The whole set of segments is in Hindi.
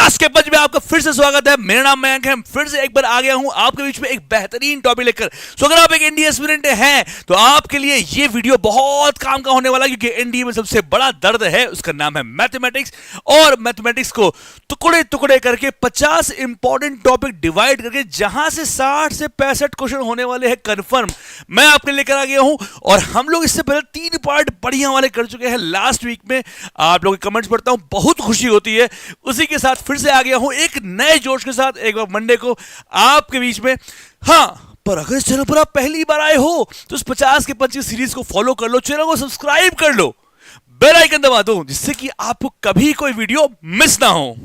50 के पंच में आपका फिर से स्वागत है। मेरा नाम मयंक है। फिर से एक बार आ गया हूं आपके बीच में एक बेहतरीन टॉपिक लेकर। सो अगर आप एक एनडीए एस्पिरेंट हैं तो आपके लिए ये वीडियो बहुत काम का होने वाला है, क्योंकि एनडीए में सबसे बड़ा दर्द है, उसका नाम है मैथमेटिक्स। और मैथमेटिक्स को टुकड़े टुकड़े करके 50 इंपॉर्टेंट टॉपिक डिवाइड करके जहां से 60 से 65 क्वेश्चन होने वाले हैं कंफर्म, मैं आपके लेकर आ गया हूं। और हम लोग इससे पहले 3 पार्ट बढ़िया वाले कर चुके हैं लास्ट वीक में। आप लोग के कमेंट्स पढ़ता हूं, बहुत खुशी होती है। उसी के साथ फिर से आ गया हूं एक नए जोश के साथ, एक बार मंडे को आपके बीच में। हाँ, पर अगर इस चैनल पर आप पहली बार आए हो तो इस 50 के पंच की सीरीज को फॉलो कर लो, चैनल को सब्सक्राइब कर लो, बेल आइकन दबा दो, जिससे कि आपको कभी कोई वीडियो मिस ना हो।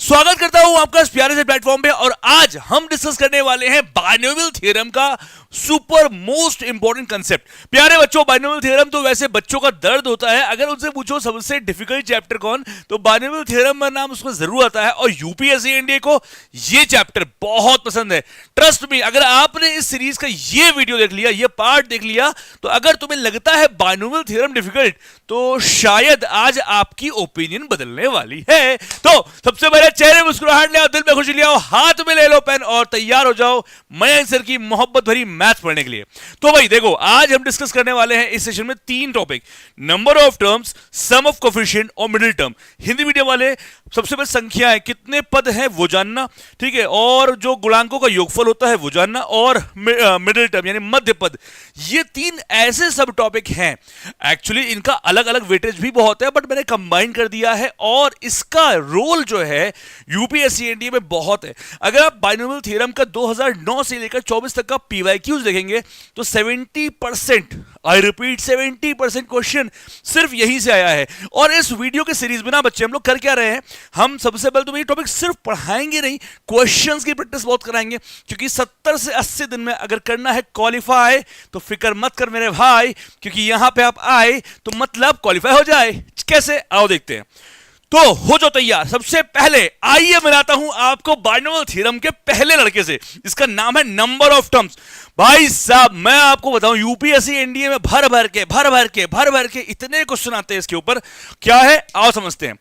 स्वागत करता हूं आपका इस प्यारे से प्लेटफॉर्म पे। और आज हम डिस्कस करने वाले हैं बाइनोमियल थ्योरम का सुपर मोस्ट इंपॉर्टेंट कंसेप्ट। प्यारे बच्चों, बाइनोमियल थ्योरम तो वैसे बच्चों का दर्द होता है। अगर उनसे पूछो सबसे डिफिकल्ट चैप्टर कौन, तो बाइनोमियल थ्योरम का नाम उसमें जरूर आता है। और यूपीएससी एनडीए को ये चैप्टर बहुत पसंद है। ट्रस्ट मी, अगर आपने इस सीरीज का ये वीडियो देख लिया, ये पार्ट देख लिया, तो अगर तुम्हें लगता है बाइनोमियल थ्योरम डिफिकल्ट, तो शायद आज आपकी ओपिनियन बदलने वाली है। तो सबसे पहले चेहरे मुस्कुराहट ले आओ, दिल में खुशी ले आओ, हाथ में ले लो पेन और तैयार हो जाओ मयंक सर की मोहब्बत भरी मैथ पढ़ने के लिए। तो भाई देखो, आज हम डिस्कस करने वाले हैं इस सेशन में 3 topic: number of terms, sum of coefficient और मिडिल टर्म। हिंदी मीडियम वाले सबसे पहले संख्याएं, कितने पद हैं वो जानना, ठीक है, और जो गुणांकों का योगफल होता है वो जानना, और मिडिल टर्म यानी मध्य पद। ये 3 ऐसे सब टॉपिक हैं। एक्चुअली इनका अलग अलग वेटेज भी बहुत है, बट मैंने कंबाइन कर दिया है। और इसका रोल जो है यूपीएससी एनडीए में बहुत है। अगर आप बाइनोमियल थ्योरम का 2009 से लेकर 24 तक का पीवाईक्यूज देखेंगे तो 70%, आई रिपीट 70% क्वेश्चन सिर्फ यहीं से आया है। और इस वीडियो के सीरीज में ना बच्चे, हम लोग कर क्या रहे हैं, हम सबसे पहले तो ये टॉपिक सिर्फ पढ़ाएंगे नहीं, क्वेश्चंस की प्रैक्टिस बहुत कराएंगे। क्योंकि 70 से 80 दिन में अगर करना है क्वालिफाई, तो फिक्र मत कर मेरे भाई, क्योंकि यहां पे आप आए तो मतलब क्वालिफाई हो जाए। कैसे, आओ देखते हैं। तो हो जो तैयार। सबसे पहले आइए मिलाता हूं आपको बाइनोमियल थ्योरम के पहले लड़के से। इसका नाम है नंबर ऑफ टर्म्स। भाई साहब, मैं आपको बताऊं, यूपीएससी एनडीए में भर भर के इतने क्वेश्चन आते हैं इसके ऊपर। क्या है, आओ समझते हैं।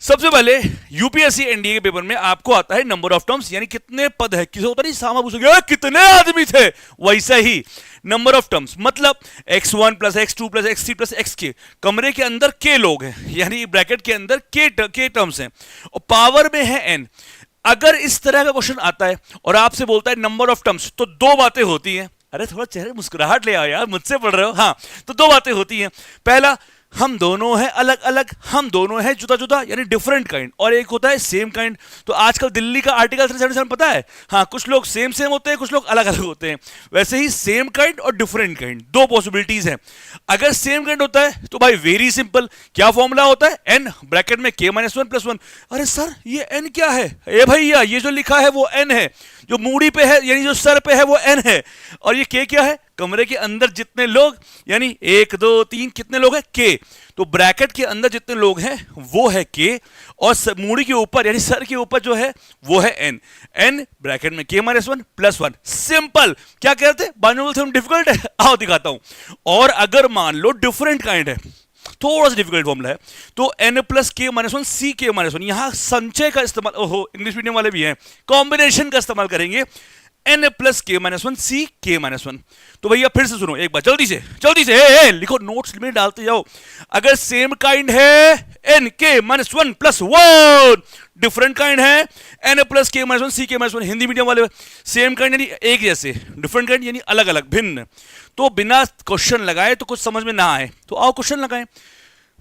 सबसे पहले यूपीएससी एनडीए के पेपर में आपको आता है नंबर ऑफ टर्म्स, यानी कितने पद है। किसी होता नहीं सामा पूछोगे कितने आदमी थे, वैसा ही नंबर ऑफ टर्म्स मतलब x1 plus x2 plus x3 plus xk। कमरे के अंदर k लोग हैं, यानी ब्रैकेट के अंदर k टर्म्स हैं, और पावर में है n। अगर इस तरह का क्वेश्चन आता है और आपसे बोलता है नंबर ऑफ टर्म्स, तो 2 बातें होती हैं। अरे थोड़ा चेहरे मुस्कुराहट ले आओ यार, मुझसे पढ़ रहे हो। हाँ, तो 2 बातें होती हैं। पहला, हम दोनों हैं अलग अलग, हम दोनों हैं जुदा जुदा, यानी डिफरेंट काइंड। और एक होता है सेम काइंड। तो आजकल दिल्ली का आर्टिकल 377 पता है, हाँ, कुछ लोग सेम होते हैं, कुछ लोग अलग अलग होते हैं। वैसे ही सेम काइंड और डिफरेंट काइंड 2 पॉसिबिलिटीज हैं। अगर सेम काइंड होता है तो भाई वेरी सिंपल, क्या फॉर्मूला होता है, n ब्रैकेट में k-1 प्लस 1। अरे सर ये n क्या है? ए भैया, ये जो लिखा है वो n है, जो मूड़ी पे है यानी जो सर पे है वो n है। और ये k क्या है? कमरे के अंदर जितने लोग, यानी 1 2 3 कितने लोग हैं, k। तो ब्रैकेट के अंदर जितने लोग हैं वो है k, और मूड़ी के ऊपर यानी सर के ऊपर जो है वो है n। n ब्रैकेट में k-1 प्लस 1। सिंपल। क्या कहते हैं, बाइनोमियल थ्योरम डिफिकल्ट है? आओ दिखाता हूं। और अगर मान लो डिफरेंट काइंड है, थोड़ा सा डिफिकल्ट फॉर्मूला है, तो n plus k-1 c k-1। यहां संचय का इस्तेमाल, ओहो इंग्लिश मीडियम वाले भी हैं, कॉम्बिनेशन का इस्तेमाल करेंगे, n plus k-1 c k-1। तो भैया फिर से सुनो एक बार, जल्दी से लिखो, नोट्स में डालते जाओ। अगर सेम काइंड है n k-1 plus 1, different kind है n plus k-1 c k-1। Hindi medium वाले सेम काइंड यानी एक जैसे, डिफरेंट काइंड यानी अलग अलग, भिन्न। तो बिना क्वेश्चन लगाए तो कुछ समझ में ना आए, तो आओ क्वेश्चन लगाएं।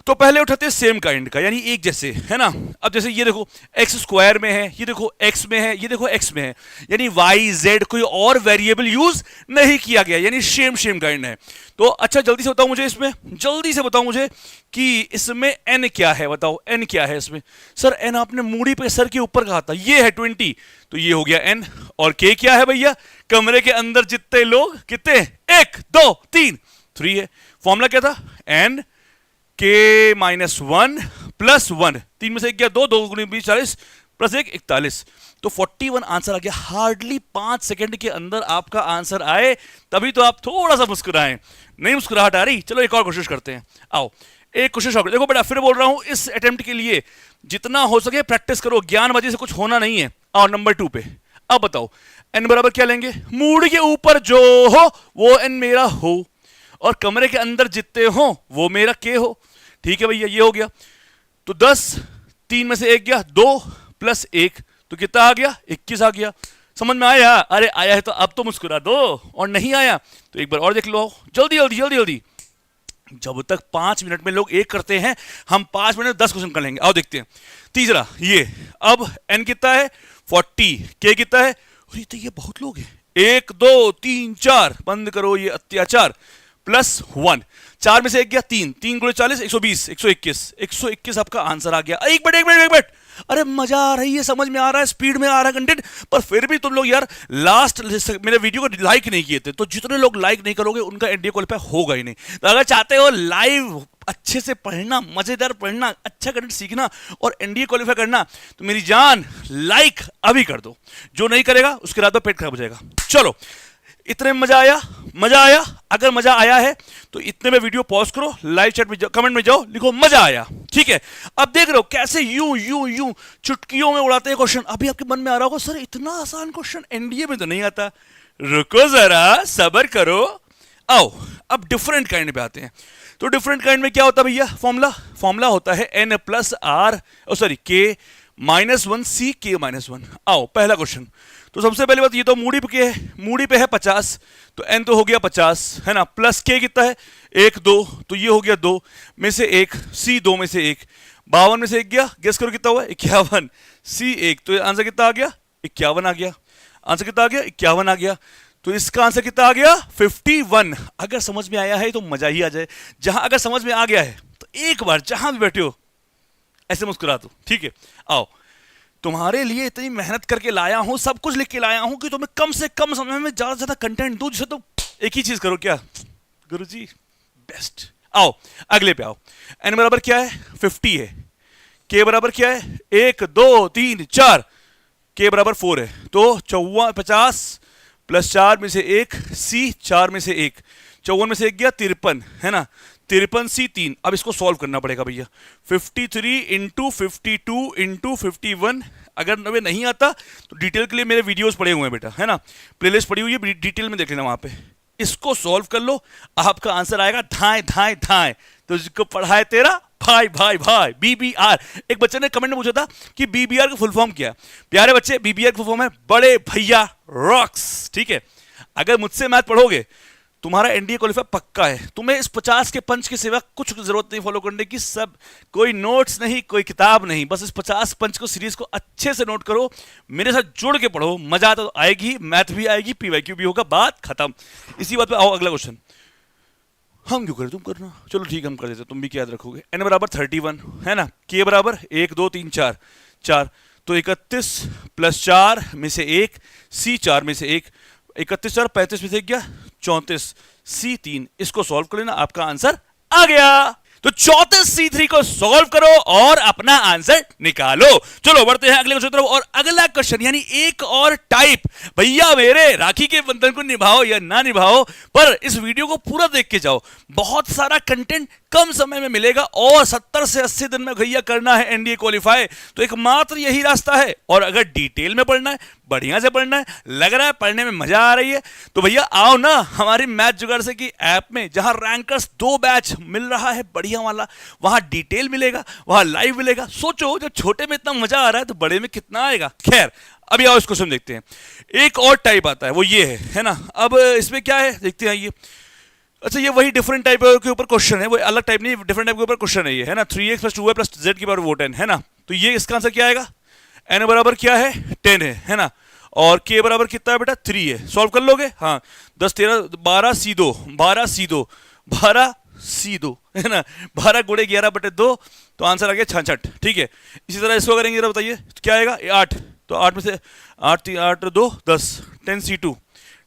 तो पहले उठाते हैं सेम काइंड का, यानी एक जैसे, है ना। अब जैसे ये देखो x स्क्वायर में है, ये देखो x में है, ये देखो x में है, यानी y z कोई और वेरिएबल यूज नहीं किया गया, यानी सेम काइंड है। तो अच्छा जल्दी से बताओ मुझे, इसमें जल्दी से बताओ मुझे कि इसमें n क्या है, बताओ n क्या है इसमें। सर n आपने मूड़ी पे सर के ऊपर कहा था, ये है 20, तो ये हो गया n। और k क्या है भैया, कमरे के अंदर जितने लोग, कितने, 1 2 3 3 है। फॉर्मूला क्या था, n k-1 प्लस 1, 3 में से 1 गया 2, 2 गुणे 20 40 प्लस 1 41। तो 41 आंसर आ गया। हार्डली 5 सेकंड के अंदर आपका आंसर आए, तभी तो आप थोड़ा सा मुस्कुराएं। नहीं मुस्कुराहट आ रही, चलो एक और कोशिश करते हैं। आओ, एक क्वेश्चन शॉर्ट। देखो बेटा फिर बोल रहा हूं, इस अटेम्प्ट के लिए जितना हो सके प्रैक्टिस करो, ज्ञानबाजी से कुछ होना नहीं है। और नंबर 2 पे अब बताओ n बराबर क्या लेंगे, मूड के ऊपर जो हो वो n मेरा हो और कमरे के अंदर जितने हो वो मेरा k हो। ठीक है भैया, ये हो गया। तो 10, 3 में से 1 गया, 2 + 1 तो कितना आ गया, 21 आ गया। समझ में आया? अरे आया है तो अब तो मुस्कुरा दो, और नहीं आया तो एक बार और देख लो। जल्दी जल्दी जल्दी जल्दी, जब तक 5 मिनट में लोग एक करते हैं, हम 5 मिनट में 10 क्वेश्चन कर लेंगे। आओ देखते हैं। तीसरा ये, अब n कितना है 40, k कितना है, अरे तो ये बहुत लोग हैं, 1 2 3 4, बंद करो ये अत्याचार, +1, 4 में से 1 गया, 3, 3 × 40 120, 121 आपका आंसर आ गया। एक मिनट, अरे मजा आ रही है, समझ में आ रहा है, स्पीड में आ रहा है कंटेंट, पर फिर भी तुम लोग यार लास्ट मेरे वीडियो को लाइक नहीं किए थे, तो जितने लोग लाइक नहीं करोगे उनका एनडीए क्वालिफाई होगा ही नहीं। तो अगर चाहते हो लाइव अच्छे से पढ़ना, मजेदार पढ़ना, अच्छा कंटेंट सीखना और एनडीए क्वालिफाई करना, तो मेरी जान लाइक अभी कर दो। जो नहीं करेगा उसके रात में पेट खराब हो जाएगा। चलो, इतने में मजा आया। अगर मजा आया है तो इतने में वीडियो पॉज करो, लाइव चैट में कमेंट में जाओ, लिखो मजा आया। ठीक है, अब देख रहे हो कैसे यूं चुटकियों में उड़ाते हैं क्वेश्चन। अभी आपके मन में आ रहा होगा सर इतना आसान क्वेश्चन एनडीए में तो नहीं आता। रुको जरा, सब्र करो। आओ अब डिफरेंट काइंड पे आते हैं। तो डिफरेंट काइंड में क्या होता है भैया, फॉर्मूला होता है n + r k -1 c k -1। आओ पहला क्वेश्चन। तो सबसे पहली बात, ये तो मूडी पे है 50, तो n तो हो गया 50 है ना, प्लस k कितना है 1 2, तो ये हो गया 2 में से 1, c 2 में से 1, 52 में से 1 गया, गेस करो कितना हुआ 51, c 1, तो आंसर कितना आ गया 51 आ गया। आंसर कितना आ गया 51 आ गया। तो इसका आंसर कितना आ गया 51। अगर समझ में आया है तो मजा ही आ जाए। जहां अगर समझ में आ गया है तो एक बार जहां भी बैठे हो ऐसे मुस्कुरा दो। ठीक है, आओ तुम्हारे लिए इतनी मेहनत करके लाया हूं, सब कुछ लिख के लाया हूं कि तुम्हें कम से कम समय में ज्यादा से ज्यादा कंटेंट दूं, जिसे तुम एक ही चीज करो। क्या गुरुजी बेस्ट। आओ अगले पे आओ। n बराबर क्या है 50 है, k बराबर क्या है 1 2 3 4, k बराबर 4 है, तो 50 + 4 में से 1, c 4 में से 1, 54 में से 1 गया 53 है ना, 53 c 3। अब इसको सॉल्व करना पड़ेगा भैया। 53 × 52 × 51। अगर नवे नहीं आता तो डिटेल के लिए मेरे वीडियोस पड़े हुए हैं बेटा, है ना, प्लेलिस्ट पड़ी हुई है, डिटेल में देख लेना वहां पे। इसको सॉल्व कर लो, आपका आंसर आएगा धाए धाए धाए। तो जिसको पढ़ाए तेरा भाई भाई भाई BBR। एक बच्चे ने कमेंट में पूछा था कि BBR का फुल फॉर्म क्या है। प्यारे बच्चे, BBR का फुल फॉर्म है बड़े भैया रॉक्स। ठीक है, अगर मुझसे मैथ पढ़ोगे तुम्हारा एनडीए क्वालिफाई पक्का है। तुम्हें इस 50 के पंच के सिवा कुछ जरूरत नहीं फॉलो करने की, सब कोई नोट्स नहीं, कोई किताब नहीं, बस इस 50 पंच को सीरीज को अच्छे से नोट करो, मेरे साथ जुड़ के पढ़ो, मजा तो आएगी, मैथ भी आएगी, PYQ भी होगा, बात खत्म। इसी बात पे आओ अगला क्वेश्चन। हम क्यों करें, तुम करना, चलो ठीक है हम कर देते, तुम भी क्या याद रखोगे। n बराबर 31 है ना, k बराबर 1 2 3 4, तो 31 + 4 में से 1, c 4 में से 1, 31 4 35 में से 1 गया 34, c 3। इसको सॉल्व कर लेना, आपका आंसर आ गया। तो 34 c3 को सॉल्व करो और अपना आंसर निकालो। चलो बढ़ते हैं अगले क्वेश्चन तरफ। और अगला क्वेश्चन यानी एक और टाइप, भैया मेरे राखी के बंधन को निभाओ या ना निभाओ, पर इस वीडियो को पूरा देख के जाओ, बहुत सारा कंटेंट कम समय में मिलेगा और 70 से 80 दिन में भैया करना है एनडीए क्वालिफाई। तो एकमात्र यही रास्ता है। और अगर डिटेल में पढ़ना है, बढ़िया से पढ़ना है, लग रहा है पढ़ने में मजा आ रही है, तो भैया आओ ना हमारी मैथ जुगाड़ से की ऐप में, जहां रैंकर्स 2 बैच मिल रहा है बढ़िया वाला, वहां डिटेल मिलेगा, वहां लाइव मिलेगा। सोचो जब छोटे में इतना मजा आ रहा है तो बड़े में कितना आएगा। खैर अभी आओ इस क्वेश्चन देखते हैं। एक और टाइप आता है, वो ये है ना। अब इसमें क्या है देखते हैं ये। अच्छा, ये वही डिफरेंट टाइप के ऊपर क्वेश्चन है, वो अलग टाइप नहीं, डिफरेंट टाइप के ऊपर क्वेश्चन है ये, है ना। 3x + 2y + z की पावर 10 है ना। तो ये इसका आंसर क्या आएगा, n बराबर क्या है 10 है ना, और k बराबर कितना है बेटा 3 है। सॉल्व कर लोगे, हाँ 10 13 12 c2, 12 c2, 12 c2 है ना, 12 × 11/2, तो आंसर आ गया 66। ठीक है, इसी तरह इसको करेंगे जरा, बताइए क्या आएगा 8, तो 8 में से 8 8 2 10, 10c2,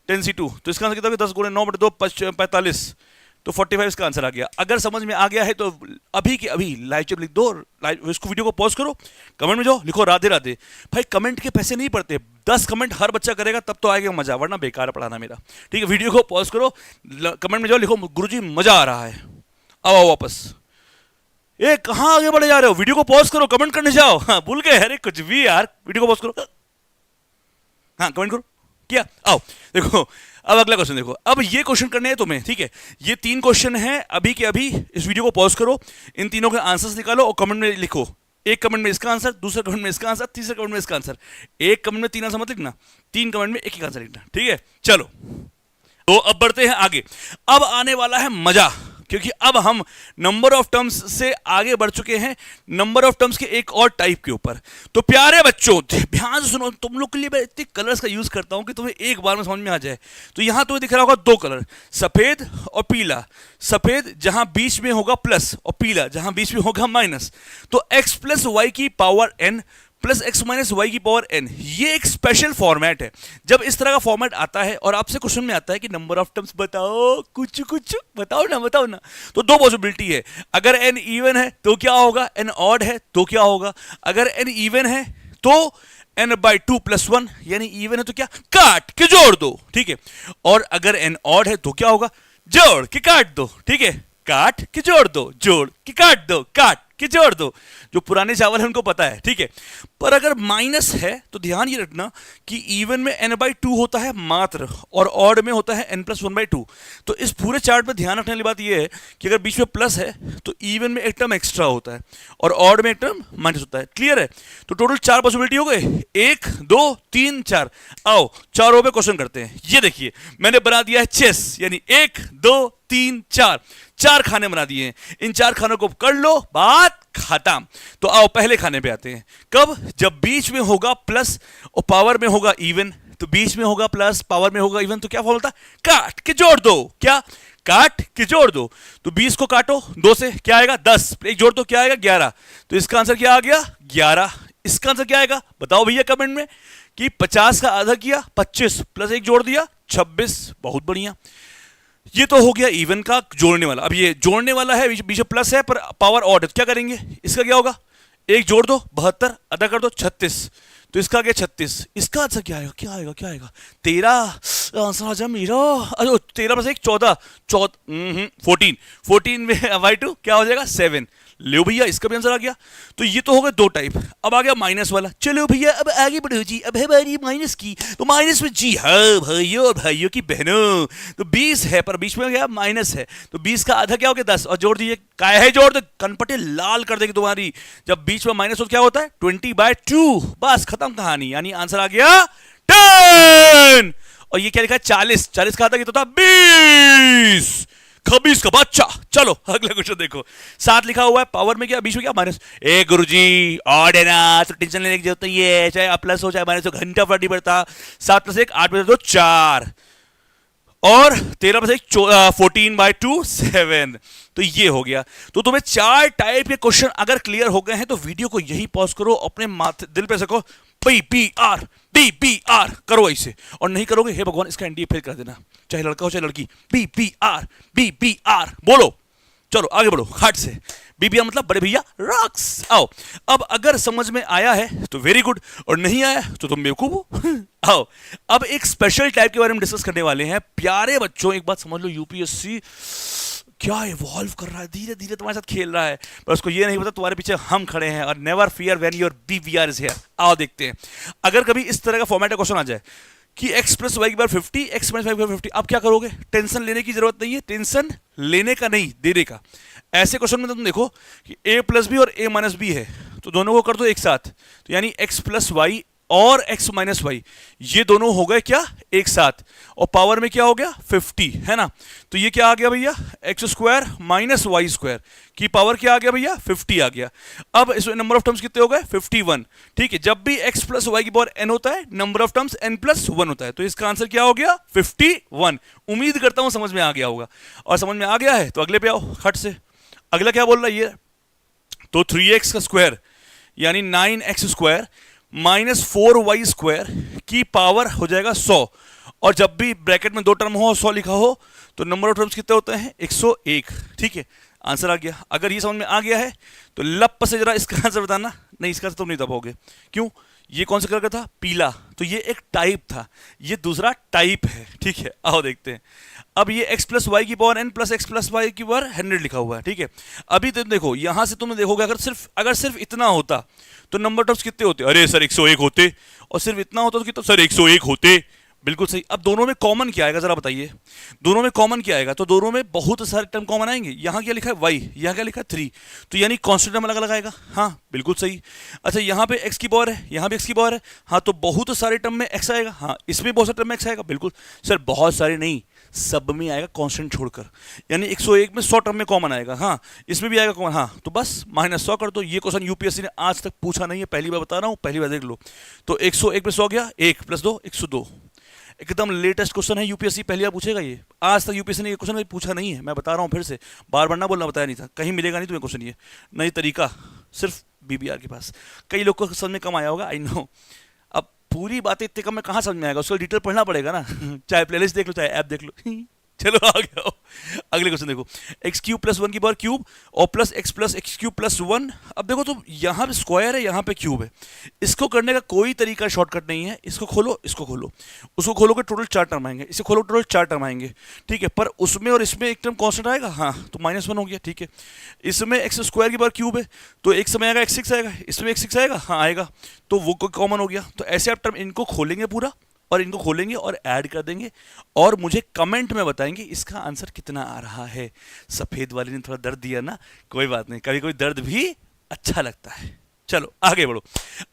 10c2, तो इसका आंसर कितना 10 × 9/2 45, तो 45 इसका आंसर आ गया। अगर समझ में आ गया है तो अभी के अभी लाइव चैट लिख दो, लाइव इसको वीडियो को पॉज करो, कमेंट में जाओ, लिखो राधे राधे। भाई कमेंट के पैसे नहीं पड़ते, 10 कमेंट हर बच्चा करेगा तब तो आएगा मजा, वरना बेकार पढ़ाना मेरा। ठीक है, वीडियो को पॉज करो, कमेंट में जाओ, लिखो गुरुजी मजा आ रहा है। अब आओ वापस। ए कहां आगे बढ़े जा रहे हो? वीडियो को पॉज करो, कमेंट करने जाओ। हाँ, भूल गए? अरे कुछ भी यार, वीडियो को पॉज करो, हाँ कमेंट करो। क्या? आओ देखो, अब अगला क्वेश्चन देखो। अब ये क्वेश्चन करने हैं तुम्हें, ठीक है? ये 3 क्वेश्चन हैं अभी के अभी। इस वीडियो को पॉज करो, इन तीनों के आंसर्स निकालो और कमेंट में लिखो। एक कमेंट में इसका आंसर, दूसरे कमेंट में इसका आंसर, तीसरे कमेंट में इसका आंसर। एक कमेंट में 3 आंसर मत लिखना, 3 कमेंट में एक ही आंसर लिखना, ठीक है? चलो, तो अब बढ़ते हैं आगे। अब आने वाला है मजा, क्योंकि अब हम नंबर ऑफ टर्म्स से आगे बढ़ चुके हैं नंबर ऑफ टर्म्स के एक और टाइप के ऊपर। तो प्यारे बच्चों ध्यान से सुनो, तुम लोग के लिए मैं इतने कलर्स का यूज करता हूं कि तुम्हें एक बार में समझ में आ जाए। तो यहां तुम्हें दिख रहा होगा 2 कलर, सफेद और पीला। सफेद जहां बीच में होगा प्लस और पीला जहां बीच में होगा माइनस। तो x प्लस वाई की power n plus x minus y की पावर n, ये एक स्पेशल फॉर्मेट है। जब इस तरह का फॉर्मेट आता है और आपसे क्वेश्चन में आता है कि नंबर ऑफ टर्म्स बताओ, कुछ कुछ बताओ ना, तो 2 पॉसिबिलिटी है। अगर n इवन है तो क्या होगा, n ऑड है तो क्या होगा। अगर n इवन है तो n/2 + 1, यानी इवन है तो क्या, काट के जोड़ दो, ठीक है? और अगर n ऑड है तो क्या होगा, जोड़ के काट दो, ठीक है? काट के जोड़ दो, जोड़ के काट दो, काट के जोड़ दो। जो पुराने चावल है उनको पता है, ठीक है? पर अगर माइनस है तो ध्यान ये रखना कि इवन में n/2 होता है मात्र और ऑड में होता है n + 1/2। तो इस पूरे चार्ट में ध्यान रखने वाली बात ये है कि अगर बीच में प्लस है तो इवन में एक टर्म एक्स्ट्रा होता है और ऑड में एक टर्म माइनस होता है। क्लियर है? तो टोटल 4 पॉसिबिलिटी हो गए, 1 2 3 4। आओ चारों पे क्वेश्चन करते हैं। ये देखिए मैंने बना दिया है चेस, यानी 1 2 3 4, 4 खाने बना दिए हैं। इन 4 खानों को कर लो, बात खत्म। तो आओ पहले खाने पे आते हैं। कब? जब बीच में होगा प्लस और पावर में होगा इवन। तो बीच में होगा प्लस, पावर में होगा इवन, तो क्या फॉर्मूला था, काट के जोड़ दो। क्या? काट के जोड़ दो। तो 20 को काटो 2 से, क्या आएगा 10, एक जोड़ दो क्या आएगा 11। तो इसका आंसर क्या आ गया 11। इसका आंसर क्या आएगा बताओ भैया कमेंट में, कि 50 का आधा किया 25 प्लस 1 जोड़ दिया 26। बहुत बढ़िया, ये तो हो गया इवन का जोड़ने वाला। अब ये जोड़ने वाला है, बीच में प्लस है पर पावर ऑड है, तो क्या करेंगे, इसका क्या होगा, 1 जोड़ दो 72, आधा कर दो 36। तो इसका क्या 36। इसका आंसर क्या आएगा, क्या आएगा, क्या आएगा 13। आंसर आ जाए मेरा, अरे 13 + 1 14, 14 में बाई 2 क्या हो जाएगा 7। लो भैया इसका भी आंसर आ गया। तो ये तो हो गए 2 टाइप। अब आ गया माइनस वाला। चलो भैया अब आगे बढ़ो जी, अब है बारी माइनस की। तो माइनस में जी हाँ भाइयों और भाइयों की बहनों, तो 20 है पर बीच में क्या माइनस है, तो 20 का आधा क्या हो गया 10 और जोड़ दीजिए, काय है जोड़ दो, कनपटे लाल कर देगी तुम्हारी। जब बीच में माइनस हो तो क्या होता है 20/2, बस खत्म कहानी। यानी आंसर आ गया 10। और ये क्या लिखा है 40, 40 का आधा कितना था 20, खबीस का बच्चा। चलो अगला क्वेश्चन देखो, 7 लिखा हुआ है, पावर में क्या बीच में क्या माइनस। ए गुरुजी ऑड है ना, तो टेंशन लेने की जरूरत नहीं है, चाहे प्लस हो चाहे माइनस हो, घंटा फर्क नहीं पड़ता। 7 + 1 8 + 2 4 और 13 + 1 14/2 7। तो ये हो गया। तो तुम्हें 4 टाइप के क्वेश्चन अगर क्लियर हो गए हैं तो वीडियो को यही पॉज करो, अपने माथे दिल पे सको BBR BBR करो ऐसे, और नहीं करोगे हे भगवान इसका एनडीए फेल कर देना, चाहे लड़का हो चाहे लड़की। BBR BBR बोलो। चलो आगे बढ़ो हार्ट से। BBR मतलब बड़े भैया रॉक्स। आओ अब अगर समझ में आया है तो वेरी गुड, और नहीं आया तो तुम बेवकूफ हो। आओ अब एक स्पेशल टाइप के बारे में डिस्कस करने वाले हैं। प्यारे बच्चों एक बात समझ लो, यूपीएससी क्या इवॉल्व कर रहा है, धीरे धीरे तुम्हारे साथ खेल रहा है, पर उसको ये नहीं पता तुम्हारे पीछे हम खड़े हैं। और never fear when your BBR is here. आओ देखते हैं, अगर कभी इस तरह का फॉर्मेट का क्वेश्चन आ जाए कि x + y की बार 50, x - y की बार 50, अब क्या करोगे। टेंशन लेने की जरूरत नहीं है, टेंशन लेने का नहीं देने का। ऐसे क्वेश्चन में तो तुम देखो कि a + b और a - b है, तो दोनों को कर दो एक साथ, तो यानी x + y और x - y ये दोनों हो गए क्या एक साथ, और पावर में क्या हो गया 50 है ना। तो ये क्या आ गया भैया x² - y² की पावर क्या आ गया भैया 50 आ गया। अब इसमें नंबर ऑफ टर्म्स कितने हो गए 51। ठीक है, जब भी x + y की पावर n होता है नंबर ऑफ टर्म्स n + 1 होता है, तो इसका आंसर क्या हो गया 51। उम्मीद करता हूं समझ में आ गया होगा, और समझ में आ गया है तो अगले पे आओ खट से। अगला क्या बोल रहा है ये, तो 3x² यानी 9x² -4y² की पावर हो जाएगा 100, और जब भी ब्रैकेट में 2 टर्म हो 100 लिखा हो तो नंबर ऑफ टर्म्स कितने होते हैं 101। ठीक है, आंसर आ गया। अगर ये समझ में आ गया है तो लप से जरा इसका आंसर बताना। नहीं, इसका तुम नहीं दबाओगे, क्यों, ये कौन सा कलर का था पीला, तो ये एक टाइप था, ये दूसरा टाइप है। ठीक है, आओ देखते हैं। अब ये x प्लस वाई की power n plus x plus y की पावर 100 लिखा हुआ है, ठीक है। अभी तो देखो यहां से तुम देखोगे अगर सिर्फ इतना होता तो नंबर टर्म्स कितने होते, अरे सर 101 होते, और सिर्फ इतना होता तो कितना सर 101 होते, बिल्कुल सही। अब दोनों में कॉमन क्या आएगा जरा बताइए, दोनों में कॉमन क्या आएगा, तो दोनों में बहुत सारे टर्म कॉमन आएंगे। यहाँ क्या लिखा है y, यहाँ क्या लिखा है 3, तो यानी कांस्टेंट टर्म अलग अलग आएगा, हाँ बिल्कुल सही। अच्छा यहाँ पे x की पावर है, यहाँ भी x की पावर है, हाँ तो बहुत सारे टर्म में x आएगा, हाँ इसमें बहुत सारे टर्म में x आएगा, बिल्कुल सर बहुत सारे नहीं, सब में आएगा कांस्टेंट छोड़कर, यानी 101 में 100 टर्म में कॉमन आएगा, हाँ इसमें भी आएगा कॉमन, हाँ तो बस -100 कर दो। ये क्वेश्चन यूपीएससी ने आज तक पूछा नहीं है, पहली बार बता रहा हूँ, पहली बार देख लो। तो 101 में 100 गया, 1 + 2 102, एकदम लेटेस्ट क्वेश्चन है, यूपीएससी पहली बार पूछेगा ये, आज तक यूपीएससी ने ये क्वेश्चन पूछा नहीं है, मैं बता रहा हूँ फिर से, बार बार ना बोलना, बताया नहीं था, कहीं मिलेगा नहीं तुम्हें क्वेश्चन ये, नई तरीका सिर्फ बीबीआर के पास। कई लोग को समझ में कम आया होगा, आई नो, अब पूरी बातें इतने कम में कहाँ समझ में आएगा, उसको डिटेल पढ़ना पड़ेगा ना चाहे प्लेलिस्ट देख लो चाहे ऐप देख लो चलो आ गया। अगले क्वेश्चन देखो, एक्स क्यूब प्लस 1 की पावर क्यूब और प्लस एक्स क्यूब प्लस 1। अब देखो तो यहाँ पे स्क्वायर है, यहाँ पे क्यूब है, इसको करने का कोई तरीका शॉर्टकट नहीं है। इसको खोलो, इसको खोलो, उसको खोलोगे टोटल 4 टर्म आएंगे, इसे खोलो टोटल 4 टर्म आएंगे, ठीक है। पर उसमें और इसमें एक टर्म कॉन्स्टेंट आएगा, हाँ तो -1 हो गया, ठीक है। इसमें एक्स स्क्वायर की पावर क्यूब है तो एक समय आएगा x6 आएगा, इसमें x6 आएगा, हाँ आएगा, तो वो कॉमन हो गया। तो ऐसे आप टर्म इनको खोलेंगे पूरा और इनको खोलेंगे और ऐड कर देंगे और मुझे कमेंट में बताएंगे इसका आंसर कितना आ रहा है। सफेद वाले ने थोड़ा दर्द दिया ना, कोई बात नहीं, कभी कभी दर्द भी अच्छा लगता है। चलो आगे बढ़ो,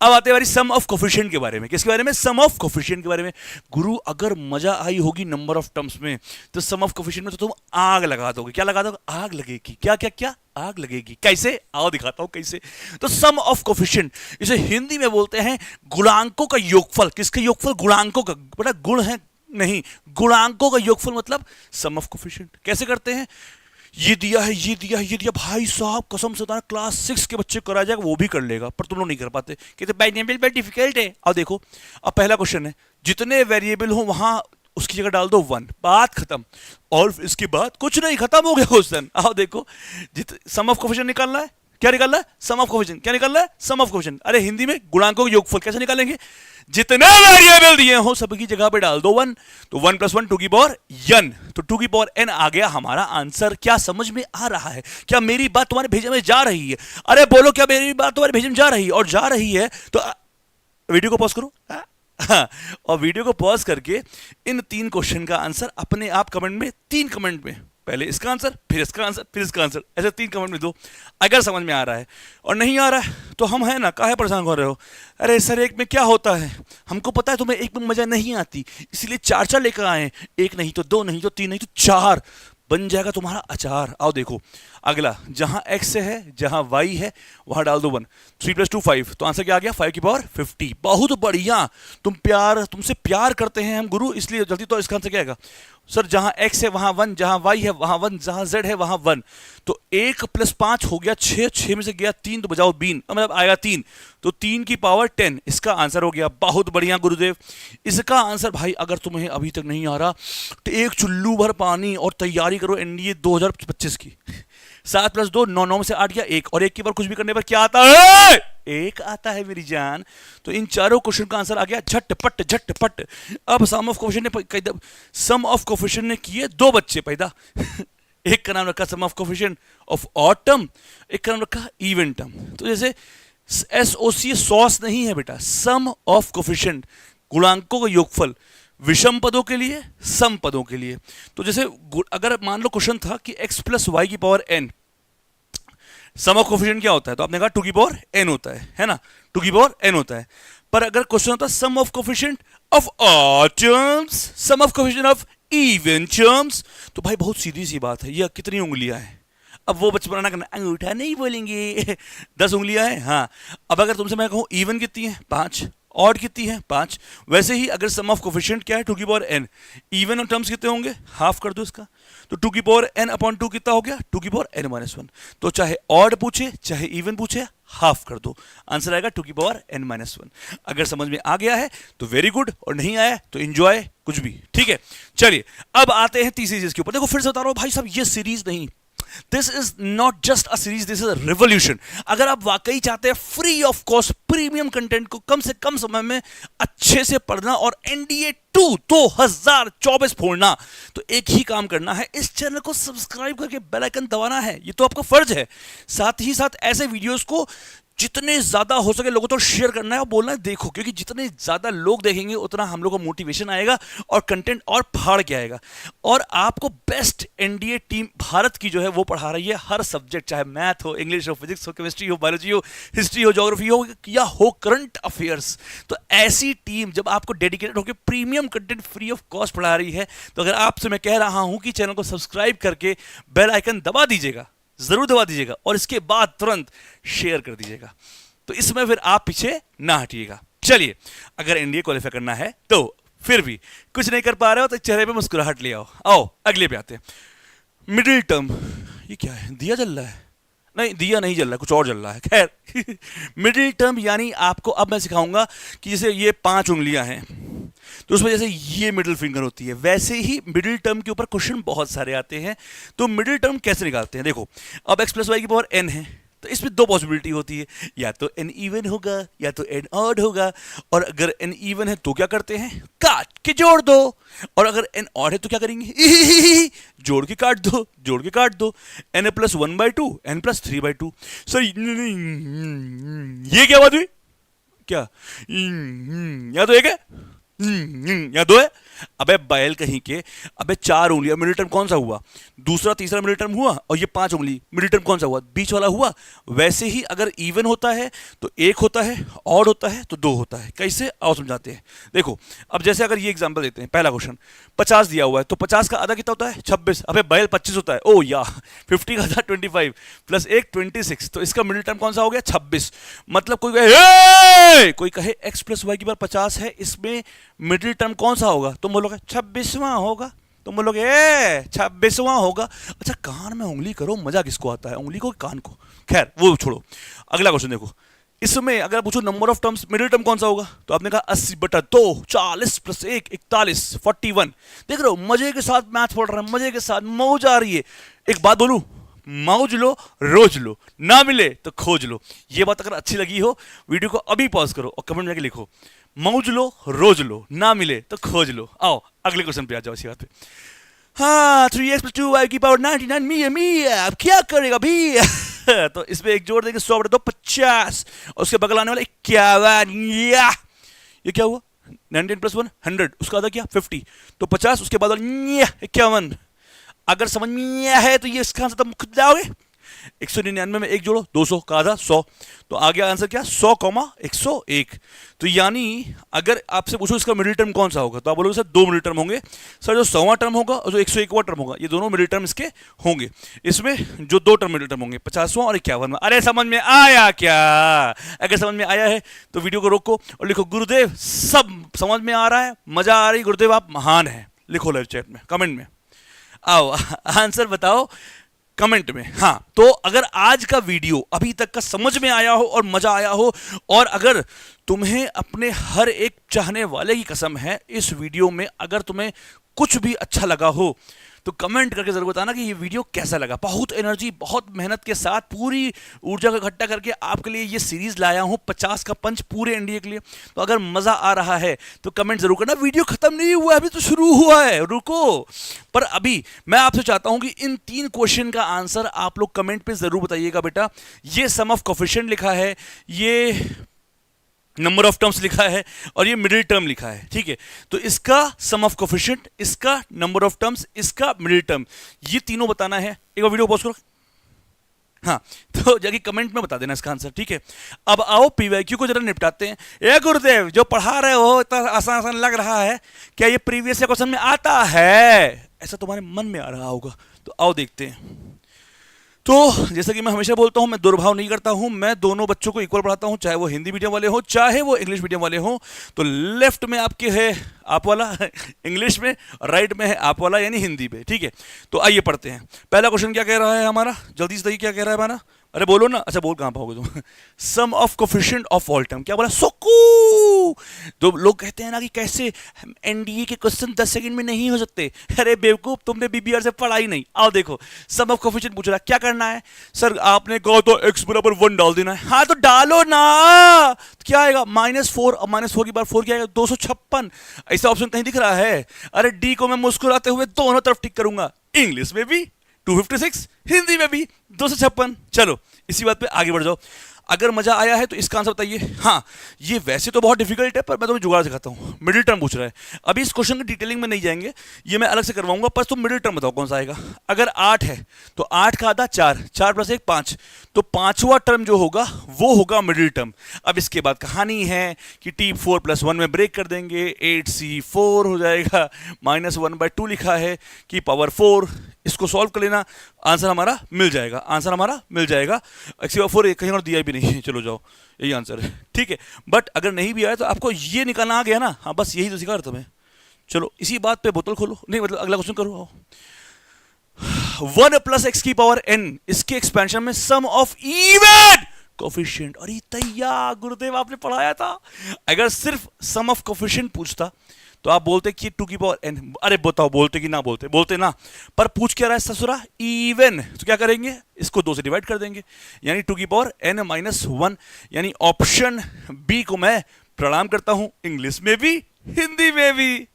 अब आते हैं सम ऑफ कोफिशिएंट के बारे में। किसके बारे में? सम ऑफ कोफिशिएंट के बारे में। गुरु अगर मजा आई होगी नंबर ऑफ टर्म्स में तो सम ऑफ कोफिशिएंट में तो तुम आग लगा दोगे। क्या लगा दोगे? आग लगेगी। क्या क्या क्या? आग लगेगी। कैसे? आओ दिखाता हूं कैसे। तो सम ऑफ कोफिशिएंट, इसे हिंदी में बोलते हैं गुणांकों का योगफल। किसके योगफल? गुणांकों का। बेटा गुण है नहीं, गुणांकों का योगफल मतलब सम ऑफ कोफिशिएंट। कैसे करते हैं? ये दिया है, ये दिया है, ये दिया, भाई साहब कसम से बताना क्लास 6 के बच्चे करा जाएगा वो भी कर लेगा, पर तुम लोग नहीं कर पाते, कहते बाइनोमियल बहुत डिफिकल्ट है। अब देखो, अब पहला क्वेश्चन है, जितने वेरिएबल हो वहां उसकी जगह डाल दो 1, बात खत्म। और इसके बाद कुछ नहीं, खत्म हो गया क्वेश्चन। आओ देखो, सम ऑफ कोफिशिएंट निकालना है। क्या निकालना है? Sum of coefficient. क्या निकालना है? Sum of coefficient. अरे हिंदी में गुणांकों का योगफल। कैसे निकालेंगे? जितने वेरिएबल दिए हो सबकी जगह पे डाल दो 1, तो 1 + 1 2 की पावर n, तो 2 की पावर n आ गया हमारा आंसर। क्या समझ में आ रहा है? क्या मेरी बात तुम्हारे भेजे में जा रही है? अरे बोलो, क्या मेरी बात तुम्हारे भेजे में जा रही है? और जा रही है तो वीडियो को पॉज करो और वीडियो को पॉज करके इन 3 क्वेश्चन का आंसर अपने आप कमेंट में, 3 कमेंट में, पहले इसका आंसर, फिर इसका आंसर, फिर इसका आंसर, ऐसे 3 कमेंट में दो अगर समझ में आ रहा है। और नहीं आ रहा है तो हम है ना, काहे परेशान हो रहे हो? अरे सर एक में क्या होता है, हमको पता है तुम्हें एक में मजा नहीं आती, इसलिए 4 लेकर आए, 1 नहीं तो 2 नहीं तो 3 नहीं तो 4, बन जाएगा तुम्हारा अचार। आओ देखो अगला, जहां x है जहां y है वहां डाल दो 1, 3 + 2 5, तो आंसर क्या आ गया? 5 की पावर 50। बहुत बढ़िया, तुमसे प्यार करते हैं हम गुरु, इसलिए जल्दी। तो इसका आंसर क्या आएगा? सर जहां x है वहां 1, जहां y है वहां 1, जहां z है वहां 1, तो 1 + 5 हो गया 6, 6 में से गया 3 तो बजाओ बीन, मतलब आएगा 3, तो 3 की पावर 10 इसका आंसर हो गया। बहुत बढ़िया गुरुदेव। इसका आंसर भाई अगर तुम्हें अभी तक नहीं आ रहा तो एक चुल्लू भर पानी और तैयारी करो एनडीए 2025 की। 7 + 2 9, 9 में से 8 गया 1, और 1 की बार कुछ भी करने पर क्या आता है? 1 आता है मेरी जान। तो इन चारों क्वेश्चन का आंसर आ गया झटपट झटपट। अब सम ऑफ कोफिशिएंट ने किए 2 बच्चे पैदा एक का नाम रखा sum of coefficient of odd term, एक का नाम रखा इवन टर्म। तो जैसे SOC सॉस नहीं है बेटा, सम ऑफ कोफिशिएंट, गुणांकों का योगफल, विषम पदों के लिए, सम पदों के लिए। तो जैसे अगर मान लो क्वेश्चन था कि x + y की power n, sum of coefficient क्या होता है? तो आपने कहा 2 की पावर n होता है ना, 2 की पावर n होता है। पर अगर क्वेश्चन होता sum of coefficient of odd terms, sum of coefficient of even terms, तो भाई बहुत सीधी सी बात है, ये कितनी उंगलियां हैं? अब वो बचपन ना करना, अंगूठा नहीं बोलेंगे 10 उंगलियां हैं। हाँ, अब अगर तुमसे मैं कहूं इवन कितनी है? 5, ऑड कितनी है? 5। वैसे ही अगर सम ऑफ कोफिशिएंट क्या है? 2 की पावर n, इवन और टर्म्स कितने होंगे? हाफ कर दो इसका, तो 2 की पावर n/2 कितना हो गया? 2 की पावर n-1। तो चाहे ऑड पूछे चाहे इवन पूछे, हाफ कर दो, आंसर आएगा 2 की पावर n-1। अगर समझ में आ गया है तो वेरी गुड, और नहीं आया तो एंजॉय, कुछ भी ठीक है। चलिए अब आते हैं तीसरी चीज के ऊपर। देखो फिर से बता रहा हूं भाई साहब, ये सीरीज नहीं, this is not just a series, this is a revolution. अगर आप वाकई चाहते हैं free of cost premium content को कम से कम समय में अच्छे से पढ़ना और एनडीए 2024 फोड़ना, तो एक ही काम करना है, इस चैनल को सब्सक्राइब करके बेल आइकन दबाना है। ये तो आपका फर्ज है। साथ ही साथ ऐसे वीडियोस को जितने ज्यादा हो सके लोगों तो शेयर करना है और बोलना है देखो, क्योंकि जितने ज्यादा लोग देखेंगे उतना हम लोग को मोटिवेशन आएगा और कंटेंट और फाड़ के आएगा। और आपको बेस्ट एनडीए टीम भारत की जो है वो पढ़ा रही है हर सब्जेक्ट, चाहे मैथ हो, इंग्लिश हो, फिजिक्स हो, केमिस्ट्री हो, बायोलॉजी हो, हिस्ट्री हो, ज्योग्राफी हो या हो करंट अफेयर्स। तो ऐसी टीम जब आपको डेडिकेटेड होकर premium content free of cost पढ़ा रही है, तो अगर आपसे मैं कह रहा हूं कि चैनल को सब्सक्राइब करके बेल आइकन दबा दीजिएगा, जरूर दबा दीजिएगा, और इसके बाद तुरंत शेयर कर दीजिएगा। तो इसमें फिर आप पीछे ना हटिएगा। चलिए, अगर एनडीए क्वालिफाई करना है तो फिर भी कुछ नहीं कर पा रहे हो तो चेहरे पे मुस्कुराहट ले आओ। आओ अगले पे आते हैं। मिडिल टर्म, ये क्या है? दिया जल रहा है? नहीं, दिया नहीं जल रहा, कुछ और जल रहा है। खैर मिडिल टर्म यानी आपको अब मैं सिखाऊंगा कि जैसे ये 5 उंगलियां हैं, तो उसमें जैसे ये मिडिल फिंगर होती है, वैसे ही मिडिल टर्म के ऊपर क्वेश्चन बहुत सारे आते हैं। तो मिडिल टर्म कैसे निकालते हैं? देखो, अब x प्लस वाई की पावर n है, तो इसमें 2 पॉसिबिलिटी होती है, या तो n इवन होगा या तो n ऑड होगा। और अगर n इवन है तो क्या करते हैं? काट के जोड़ दो। और अगर n ऑड है तो क्या करेंगे? जोड़ के काट दो, जोड़ के काट दो। n plus 1/2, n plus 3/2। Sir ये क्या बात हुई? क्या या तो एक है या 2 है? अबे बैल कहीं के, अबे 4 उंगलियां, मिडिल टर्म कौन सा हुआ? दूसरा तीसरा मिडिल टर्म हुआ, और ये 5 उंगली मिडिल टर्म कौन सा हुआ? बीच वाला हुआ। वैसे ही अगर इवन होता है तो 1 होता है, ऑड होता है तो 2 होता है। कैसे? आओ समझाते हैं। देखो, अब जैसे अगर ये एग्जांपल देते हैं, पहला क्वेश्चन 50 दिया हुआ है, तो 50 का आधा कितना होता है? 26। अबे बैल 25 होता है। ओ या 50 का आधा 25 प्लस 1 26, तो इसका मिडिल टर्म कौन सा हो गया? 26। मतलब कोई कहे x प्लस वाई की बार 50 है, इसमें मिडिल टर्म कौन सा होगा? तुम बोलोगे 26वां होगा, तुम बोलोगे 26वां होगा। अच्छा, कान में उंगली करो, मजा किसको आता है? उंगली को, कान को? खैर वो छोड़ो। अगला क्वेश्चन देखो, इसमें अगर पूछो number of terms, middle term कौन सा होगा? तो आपने कहा 80/2, 40 प्लस 1 41, 41। देख रहे हो, मजे के साथ मैथ पढ़ रहे हैं, मजे के साथ मौज आ रही है। एक बात बोलूं, मौज लो, रोज लो, ना मिले तो खोज लो। ये बात अगर अच्छी लगी हो, वीडियो को अभी पॉज करो और कमेंट में लिखो, मौज लो, रोज लो, ना मिले तो खोज लो। आओ अगले क्वेश्चन पे आ जाओ इसी बात पे। हाँ, 3x + 2y की पावर 99 मिया, अब क्या करेगा भैया? तो इसमें एक जोड़ देंगे, 100/2 50, और उसके बगल आने वाला 51। ये क्या हुआ? 99 + 1 100, उसका आधा क्या? 50, तो 50, उसके बाद 51। अगर समझ में आया है तो ये इसका आंसर तुम खुद लाओगे। 199 में 1 जोड़ो, 200 का आधा 100, तो आ गया आंसर क्या? 100,101। तो यानी अगर आपसे पूछो इसका मिडिल टर्म कौन सा होगा, तो आप बोलोगे सर 2 मिडिल टर्म होंगे। सर जो 100वां टर्म होगा और जो 101वां टर्म होगा, ये दोनों मिडिल टर्म इसके होंगे। इसमें जो 2 टर्म मिडिल टर्म होंगे, 50वां और 51वां। अरे समझ में आया क्या? अगर समझ में आया है तो वीडियो को रोको और लिखो, गुरुदेव सब समझ में आ रहा है, मजा आ रही, गुरुदेव आप महान है। लिखो लाइव चैट में, कमेंट में। आओ आंसर बताओ कमेंट में। हाँ, तो अगर आज का वीडियो अभी तक का समझ में आया हो और मजा आया हो, और अगर तुम्हें अपने हर एक चाहने वाले की कसम है, इस वीडियो में अगर तुम्हें कुछ भी अच्छा लगा हो तो कमेंट करके जरूर बताना कि ये वीडियो कैसा लगा। बहुत एनर्जी, बहुत मेहनत के साथ, पूरी ऊर्जा को इकट्ठा करके आपके लिए ये सीरीज लाया हूं, 50 का पंच पूरे इंडिया के लिए। तो अगर मजा आ रहा है तो कमेंट जरूर करना। वीडियो खत्म नहीं हुआ है, अभी तो शुरू हुआ है, रुको। पर अभी मैं आपसे चाहता हूं कि इन 3 क्वेश्चन का आंसर आप लोग कमेंट पे जरूर बताइएगा। बेटा, ये सम ऑफ कोफिशिएंट लिखा है, ये नंबर ऑफ टर्म्स लिखा है, और ये मिडिल टर्म लिखा है। ठीक है, तो इसका सम ऑफ कोफिशिएंट, इसका नंबर ऑफ टर्म्स, इसका मिडिल टर्म, ये तीनों बताना है। एक बार वीडियो पॉज करो। हाँ, तो जाके कमेंट में बता देना इसका आंसर। ठीक है, अब आओ पीवाईक्यू को जरा निपटाते हैं। ए गुरुदेव, जो पढ़ा रहे हो इतना आसान आसान लग रहा है, क्या ये प्रीवियस क्वेश्चन में आता है? ऐसा तुम्हारे मन में आ रहा होगा, तो आओ देखते हैं। तो जैसा कि मैं हमेशा बोलता हूं, मैं दुर्भाव नहीं करता हूं, मैं दोनों बच्चों को इक्वल पढ़ाता हूं, चाहे वो हिंदी मीडियम वाले हो, चाहे वो इंग्लिश मीडियम वाले हो। तो लेफ्ट में आपके है आप वाला इंग्लिश में, राइट में है आप वाला यानी हिंदी पे। ठीक है, तो आइए पढ़ते हैं। पहला क्वेश्चन क्या कह रहा है हमारा? जल्दी से देखिए क्या कह रहा है हमारा। अरे बोलो ना। अच्छा, बोल कहां पाओगे तुम? Sum of coefficient of all term. क्या बोला? सुकून। तो लोग कहते हैं ना कि कैसे एनडीए के क्वेश्चन 10 सेकंड में नहीं हो सकते। अरे बेवकूफ, तुमने बीबीआर से पढ़ा ही नहीं। आओ देखो, सम ऑफ कोफिशिएंट पूछ रहा है, क्या करना है सर? आपने कहा तो x बराबर 1 डाल देना है। हाँ तो डालो ना, तो क्या आएगा? -4 और -4 की बार 4 क्या आएगा? 256। ऐसा ऑप्शन कहीं दिख रहा है? अरे डी को मैं मुस्कुराते हुए दोनों तरफ टिक करूंगा, इंग्लिश में भी 256, हिंदी में भी 256। चलो इसी बात पे आगे बढ़ जाओ। अगर मजा आया है तो इसका आंसर बताइए। हाँ, ये वैसे तो बहुत डिफिकल्ट है पर मैं तुम्हें जुगाड़ सिखाता हूँ। मिडिल टर्म पूछ रहा है। अभी इस क्वेश्चन की डिटेलिंग में नहीं जाएंगे, ये मैं अलग से करवाऊंगा, पर तुम मिडिल टर्म बताओ कौन सा आएगा। अगर 8 है तो 8 का आधा 4, 4 + 1 5, तो पांचवा टर्म जो होगा वो होगा मिडिल टर्म। अब इसके बाद कहानी है कि t4 + 1 में ब्रेक कर देंगे, 8c4 हो जाएगा, -1/2 लिखा है कि पावर 4। इसको सॉल्व कर लेना, आंसर हमारा मिल जाएगा, आंसर हमारा मिल जाएगा। x4 कहीं और दिया भी नहीं है, चलो जाओ, यही आंसर है, ठीक है। बट अगर नहीं भी आया तो आपको ये निकालना आ गया ना। हाँ बस यही तो सिखा रहा था मैं। चलो इसी बात पे बोतल खोलो, नहीं मतलब अगला क्वेश्चन करो। आओ, 1 + x की पावर n, इसके एक्सपेंशन में सम ऑफ इवन कोफिशिएंट। अरे तैयार गुरुदेव आपने पढ़ाया था। अगर सिर्फ सम ऑफ कोफिशिएंट पूछता तो आप बोलते कि 2 की पावर n। अरे बताओ बोलते कि ना बोलते? बोलते ना, पर पूछ क्या रहा है ससुरा? इवन। तो क्या करेंगे? इसको 2 से डिवाइड कर देंगे, यानी 2 की पावर n - 1, यानी ऑप्शन बी को मैं प्रणाम करता हूं, इंग्लिश में भी हिंदी में भी।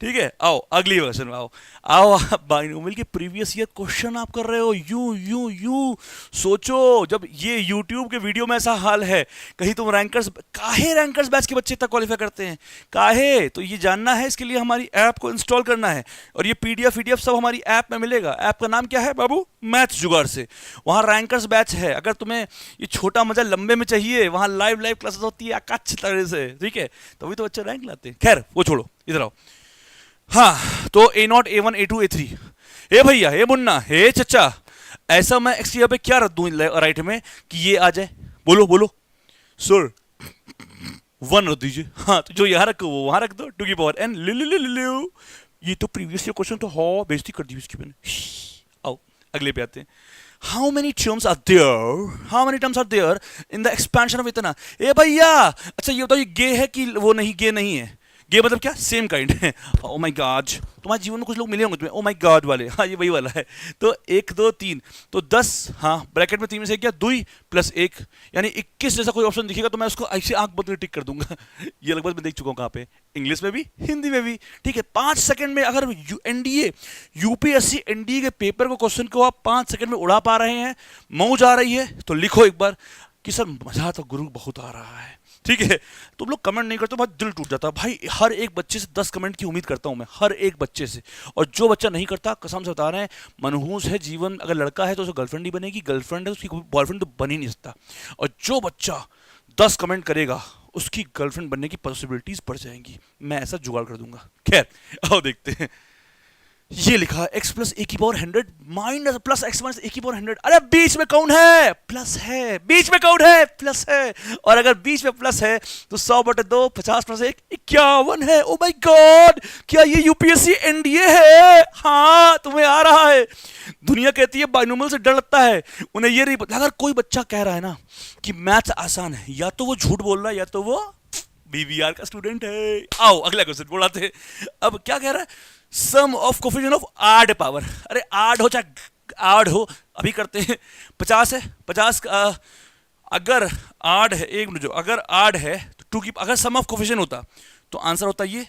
ठीक है, आओ अगली क्वेश्चन में आओ। आओ, बाइनोमियल के प्रीवियस ईयर क्वेश्चन आप कर रहे हो। यू सोचो, जब ये यूट्यूब के वीडियो में ऐसा हाल है, कहीं तुम रैंकर्स, काहे रैंकर्स बैच के बच्चे तक क्वालिफाई करते हैं? काहे? तो ये जानना है, इसके लिए हमारी ऐप को इंस्टॉल करना है, और ये पीडीएफ सब हमारी ऐप में मिलेगा। ऐप का नाम क्या है बाबू? मैथ्स जुगाड़ से। वहाँ रैंकर्स बैच है। अगर तुम्हें ये छोटा मजा लंबे में चाहिए, वहाँ लाइव क्लासेस होती है अच्छी तरह से, ठीक है, तभी तो बच्चे रैंक लाते हैं। खैर वो छोड़ो, इधर आओ। हाँ, तो A0, A1, A2, A3। हे भैया, हे मुन्ना, हे चचा, ऐसा मैं एक्स पे क्या रख दूं राइट में कि ये आ जाए? बोलो बोलो सर। 1 रख दीजिए। हाँ, तो जो यहाँ रखो वो वहां रख दो, 2 की पावर n। ले। ये तो प्रीवियस ईयर क्वेश्चन तो हाँ, बेइज्जती कर दी इसकी मैंने। आओ अगले पे आते हैं। How many terms are there in the expansion of इतना? ए भैया, अच्छा ये बताओ, ये गे है कि वो नहीं? गे नहीं है। गे मतलब क्या? सेम काइंड है। ओ माय गॉड, तुम्हारे जीवन में कुछ लोग मिले होंगे तुम्हें ओ माय गॉड वाले। हाँ, ये वही वाला है। तो 1 2 3 तो 10। हाँ, ब्रैकेट में 3 में से क्या? 2 + 1, यानी 21 जैसा कोई ऑप्शन दिखेगा तो मैं उसको ऐसे आंख बंद करके टिक कर दूंगा। ये लगभग मैं देख चुका हूँ कहाँ पे, इंग्लिश में भी हिंदी में भी। ठीक है, 5 सेकंड में अगर एनडीए यूपीएससी एनडीए के पेपर को क्वेश्चन को आप 5 सेकंड में उड़ा पा रहे हैं, मौज आ रही है, तो लिखो एक बार कि सर मजा तो गुरु बहुत आ रहा है। ठीक है, तुम लोग कमेंट नहीं करते, बहुत दिल टूट जाता है भाई। हर एक बच्चे से 10 कमेंट की उम्मीद करता हूं मैं, हर एक बच्चे से। और जो बच्चा नहीं करता, कसम से बता रहे हैं, मनहूस है जीवन। अगर लड़का है तो उसे गर्लफ्रेंड ही बनेगी, गर्लफ्रेंड है उसकी बॉयफ्रेंड तो बन ही नहीं सकता। और जो बच्चा 10 कमेंट करेगा, उसकी गर्लफ्रेंड बनने की पॉसिबिलिटीज बढ़ जाएंगी। मैं ऐसा जुगाड़ कर दूंगा। खैर आओ देखते हैं। ये लिखा x + a की power 100 minus plus x - a की पावर 100। अरे बीच में कौन है? प्लस है। बीच में कौन है? प्लस है। और अगर बीच में प्लस है तो 100/2 50 + 1 51 है। ओ माय गॉड, क्या ये यूपीएससी एनडीए है? हाँ, तुम्हें आ रहा है। दुनिया कहती है बाइनोमियल से डर लगता है, उन्हें ये नहीं पता। अगर कोई बच्चा कह रहा है ना कि मैथ्स आसान है, या तो वो झूठ बोल रहा है या तो वो बीबीआर का स्टूडेंट है। आओ अगला क्वेश्चन बोलाते हैं। अब क्या कह रहा है? Sum of coefficient of odd power. अरे आड हो चाहे आड हो, अभी करते हैं। 50 है, 50 अगर आड है, एक मिनट, जो अगर आड है तो 2 की, अगर सम ऑफ कोफिशिएंट होता तो आंसर होता ये,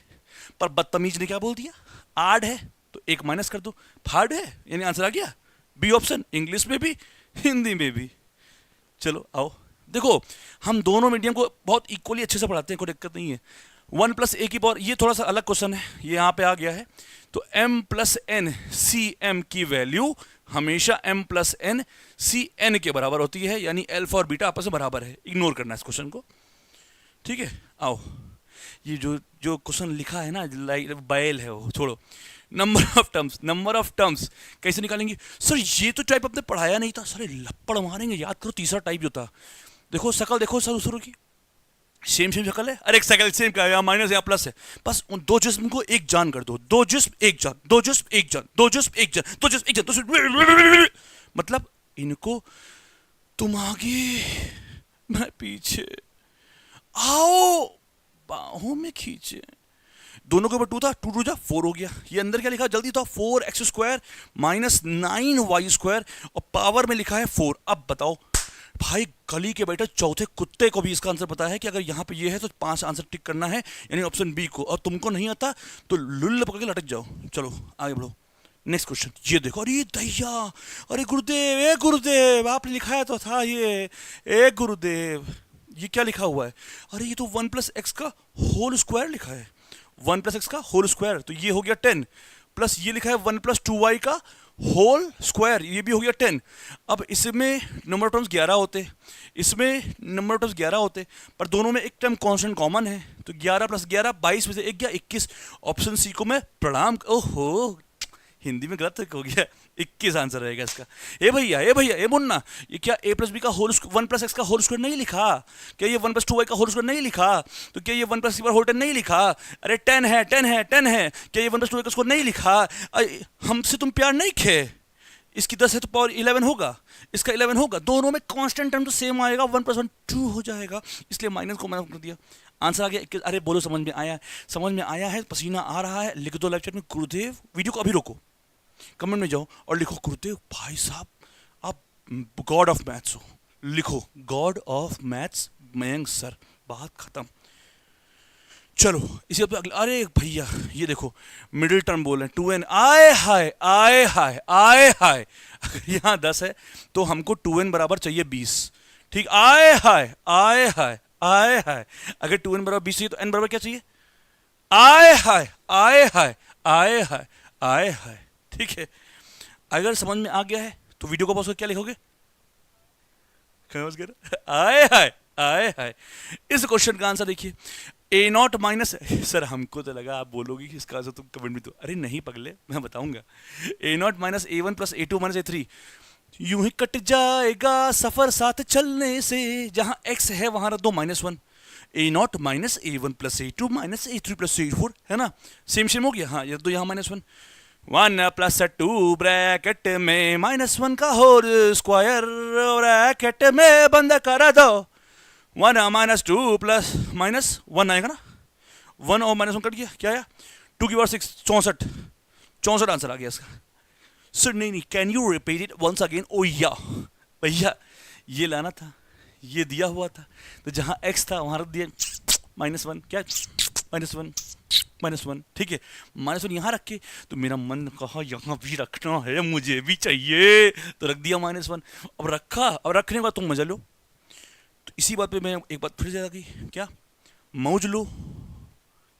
पर बदतमीज ने क्या बोल दिया? आड है तो 1 माइनस कर दो, फाड़ है, यानी आंसर आ गया बी ऑप्शन, इंग्लिश में भी हिंदी में भी। चलो आओ देखो, हम दोनों मीडियम को बहुत इक्वली अच्छे से पढ़ाते हैं, कोई दिक्कत नहीं है। 1 + a की पावर, ये थोड़ा सा अलग क्वेश्चन है, ये यहाँ पे आ गया है। तो m + n cm की वैल्यू हमेशा m + n cn के बराबर होती है, यानी अल्फा और बीटा आपस में बराबर है। इग्नोर करना है इस क्वेश्चन को, ठीक है। आओ, ये जो क्वेश्चन लिखा है ना, बायल है वो छोड़ो। नंबर ऑफ टर्म्स कैसे निकालेंगे? सर ये तो टाइप आपने पढ़ाया नहीं था। सर लपड़ मारेंगे, याद करो तीसरा टाइप जो था। देखो शकल देखो सर दूसरों की, सेम शक्ल है। अरे एक शकल सेम का, यहाँ माइनस यहाँ प्लस है। बस उन दो जिस्म को एक जान कर दो, 2 जिस्म 1 जान, 2 जिस्म 1 जान, 2 जिस्म 1 जान, 2 जिस्म 1 जान। मतलब इनको तुम आगे मैं पीछे। आओ बाहों में खींचे, दोनों के ऊपर 2 था, 2 2 जा 4 हो गया। ये अंदर क्या लिखा जल्दी था, 4x² माइनस 9y² और पावर में लिखा है 4। अब बताओ भाई, गली के बैठे चौथे कुत्ते को भी इसका आंसर पता है कि अगर यहाँ पे ये है तो 5 आंसर टिक करना है, यानी ऑप्शन बी को, और तुमको नहीं आता तो लुल्ल पकड़ के लटक जाओ। चलो आगे बढ़ो, नेक्स्ट क्वेश्चन। ये देखो, अरे दैया, अरे गुरुदेव, ए गुरुदेव, आपने लिखा है तो था ये, ए गुरुदेव, ये क्या लिखा हुआ है? अरे ये तो 1 + x का होल स्क्वायर लिखा है, 1 + x का होल स्क्वायर, तो ये हो गया 10, प्लस ये लिखा है 1 + 2y का होल स्क्वायर, ये भी हो गया 10। अब इसमें नंबर टर्म्स 11 होते, इसमें नंबर टर्म्स 11 होते, पर दोनों में एक टर्म कांस्टेंट कॉमन है, तो 11 + 11 22 में से 1 गया 21। ऑप्शन सी को मैं प्रणाम, ओहो हिंदी में गलत हो गया, 21 आंसर रहेगा इसका। ए भैया, ए भैया, ए मुन्ना, ये क्या a + b का होल 1 + x का होल स्क्वायर नहीं लिखा? क्या ये 1 + 2y का होल स्क्वायर नहीं लिखा? तो क्या ये 1 + c होल 10 नहीं लिखा? अरे 10 है, 10 है, 10 है, क्या ये 1 + 2y का स्क्वायर नहीं लिखा? हमसे तुम प्यार नहीं खे, इसकी 10 है तो पावर 11 होगा, इसका 11 होगा, दोनों में कांस्टेंट टर्म तो सेम आएगा, 1 + 1 2 हो जाएगा, इसलिए माइनस को मैंने कर दिया, आंसर आ गया 21। अरे बोलो समझ में आया? समझ में आया है, पसीना आ रहा है, लिख दो लाइव चैट में गुरुदेव। वीडियो को अभी रोको, कमेंट में जाओ और लिखो गुरुदेव भाई साहब आप गॉड ऑफ मैथ्स हो, लिखो God of maths Mayank sir, बात खत्म। चलो इसी पे अगला, अरे भैया ये देखो मिडिल टर्म बोल रहे हैं 2n, आए हाय आए हाय आए हाय, अगर यहाँ 10 है तो हमको 2n बराबर चाहिए 20, ठीक, आए हाय आए हाय आए हाय, अगर 2n बराबर 20 चाहिए तो n बराबर क्या चाहिए, आए हाय आए हाय आए हाय आए हाय, ठीक है। अगर समझ में आ गया है तो वीडियो को पॉज करके क्या लिखोगे, आए हाय आए हाय। इस क्वेश्चन का आंसर देखिए, a0 माइनस, सर हमको तो लगा आप बोलोगे कि इसका आंसर तुम कमेंट में, तो अरे नहीं पगले, मैं बताऊंगा, a0 minus a1 plus a2 minus a3, यूं ही कट जाएगा सफर साथ चलने से, जहां x है वहां रख दो -1, a0 minus a1 plus a2 minus a3 plus a4, है ना, सेम सेम हो गया, हाँ ये तो यहाँ -1, 1 + 2 ब्रैकेट में -1 का होल स्क्वायर, ब्रैकेट में बंद कर दो, 1 - 2 प्लस -1 आएगा ना, 1 और -1 कट गया, क्या आया 2 की पावर 6, 64 आंसर आ गया इसका। सर नहीं, can you repeat it once again? Oh yeah भैया ये लाना था, ये दिया हुआ था, तो जहां x था वहां रख दिया -1, क्या -1, ठीक है, -1 यहाँ रख के, तो मेरा मन कहा यहाँ भी रखना है, मुझे भी चाहिए, तो रख दिया -1। अब रखा, अब रखने के बाद तुम मजा लो, तो इसी बात पे मैं एक बात फिर ज्यादा की, क्या मौज लो,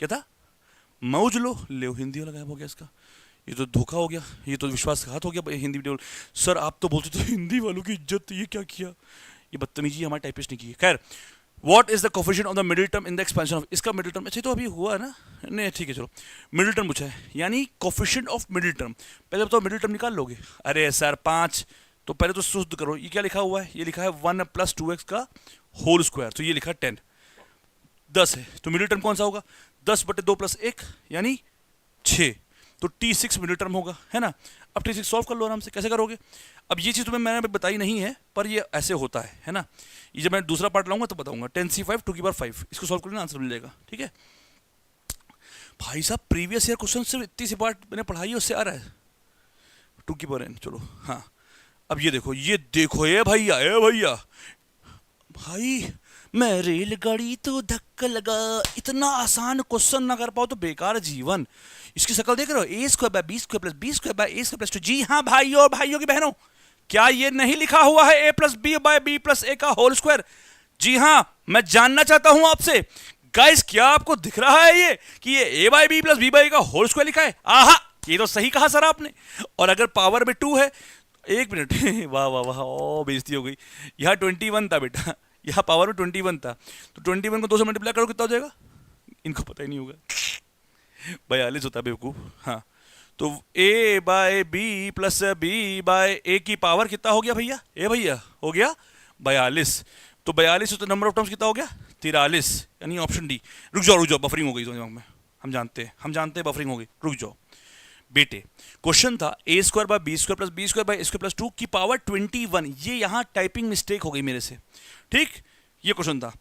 क्या था, मौज लो, ले हिंदी वाला गायब हो गया इसका, ये तो धोखा हो गया, ये तो विश्वासघात हो गया हिंदी वीडियो। सर आप तो बोलते थे हिंदी वालों की इज्जत, ये क्या किया, ये बदतमीजी हमारे टाइपिस्ट ने की है। खैर, what is the coefficient of the middle term in the expansion of, इसका मिडिल टर्म, अच्छा तो अभी हुआ है ना, नहीं ठीक है चलो, मिडिल टर्म पूछा है, यानी कोफिशिएंट ऑफ मिडिल टर्म, पहले बताओ मिडिल टर्म निकाल लोगे, अरे सर 5, तो पहले तो शुद्ध करो, ये क्या लिखा हुआ है, ये लिखा है 1 + 2x का होल स्क्वायर, तो ये लिखा है 10, 10 है, तो मिडिल टर्म कौन सा होगा, 10/2 + 1 यानी 6, तो T6 मिडिल टर्म होगा, है ना। अब T6 सॉल्व कर लो आराम से, कैसे करोगे, अब ये चीज़ तुम्हें मैंने बताई नहीं है, पर ये ऐसे होता है ना, ये जब मैं दूसरा पार्ट लाऊंगा तो बताऊंगा, 10c5 2 की पावर 5, इसको सॉल्व करना आंसर मिल जाएगा, ठीक है। भाई साहब प्रीवियस ईयर क्वेश्चन सिर्फ इतनी सी पार्ट मैंने पढ़ाई है उससे आ रहा है, 2 की पावर n, चलो हाँ। अब ये देखो ये भैया भाई, मैं रेलगाड़ी तो धक्का लगा, इतना आसान क्वेश्चन ना कर पाओ तो बेकार जीवन। इसकी शक्ल देख रहे हो, a² / b² + b² / a² + 2, जी हाँ भाइयों की बहनों, क्या ये नहीं लिखा हुआ है a + b / b + a का होल स्क्वायर? जी हाँ, मैं जानना चाहता हूं आपसे गाइस, क्या आपको दिख रहा है ये कि ये a / b + b / a का होल स्क्वायर लिखा है? आहा, ये तो सही कहा सर आपने। और अगर पावर में 2 है, एक मिनट वाह वाह वाह, ओ बेइज्जती हो गई, यहाँ 21 था बेटा, यहाँ पावर में 21 था, तो 21 को 2 से मल्टीप्लाई करो कितना हो जाएगा, इनको पता ही नहीं होगा, 42 होता है बेवकूफ। हाँ, तो a / b + b / a की पावर कितना हो गया भैया, भैया हो गया 42, तो 42 तो नंबर ऑफ टर्म्स कितना हो गया 43, यानी ऑप्शन डी। रुक जाओ बफरिंग हो गई दिमाग में, हम जानते हैं बफरिंग हो गई, रुक जाओ बेटे। क्वेश्चन था a² / b² + b² / a² + 2 की पावर 21, ये यहाँ टाइपिंग मिस्टेक हो गई मेरे से, ठीक, ये क्वेश्चन था।